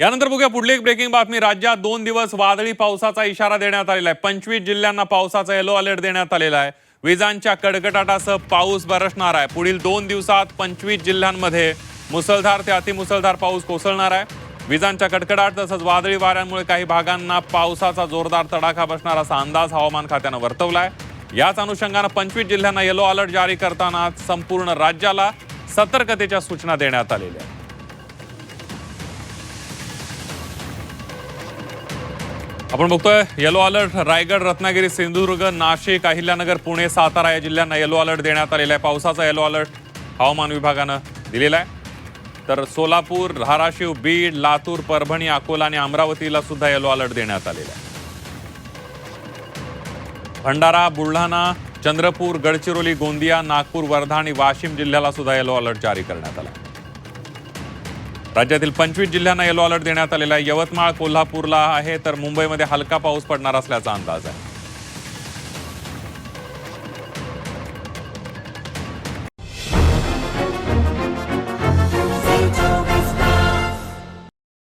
यानंतर बघूया पुढली एक ब्रेकिंग बातमी। राज्यात 2 दिवस वादळी पावसाचा इशारा देण्यात आलेला आहे। 25 जिल्ह्यांना पावसाचा येलो अलर्ट देण्यात आलेला आहे। विजांच्या कडकडाटासह पाऊस बरसणार आहे। पुढील 2 दिवसात 25 जिल्ह्यांमध्ये मुसळधार ते अतिमुसळधार पाऊस कोसळणार आहे। विजांच्या कडकडाट तसंच वादळी वाऱ्यांमुळे काही भागांना पावसाचा जोरदार तडाखा बसणार असा अंदाज हवामान खात्यानं वर्तवलाय। याच अनुषंगानं 25 जिल्ह्यांना येलो अलर्ट जारी करताना संपूर्ण राज्याला सतर्कतेच्या सूचना देण्यात आलेल्या आहेत। आपण बघतोय येलो अलर्ट रायगड, रत्नागिरी, सिंधुदुर्ग, नाशिक, अहिल्यानगर, पुणे, सातारा या जिल्ह्यांना येलो अलर्ट देण्यात आलेला आहे। पावसाचा येलो अलर्ट हवामान विभागानं दिलेला आहे। तर सोलापूर, धाराशिव, बीड, लातूर, परभणी, अकोला आणि अमरावतीला सुद्धा येलो अलर्ट देण्यात आलेला आहे। भंडारा, बुलढाणा, चंद्रपूर, गडचिरोली, गोंदिया, नागपूर, वर्धा आणि वाशिम जिल्ह्याला सुद्धा येलो अलर्ट जारी करण्यात आला आहे। राज्यातील 25 जिल्ह्यांना येलो अलर्ट देण्यात आलेला आहे। यवतमाळ, कोल्हापूरला आहे, तर मुंबईमध्ये हलका पाऊस पडणार असल्याचा अंदाज आहे।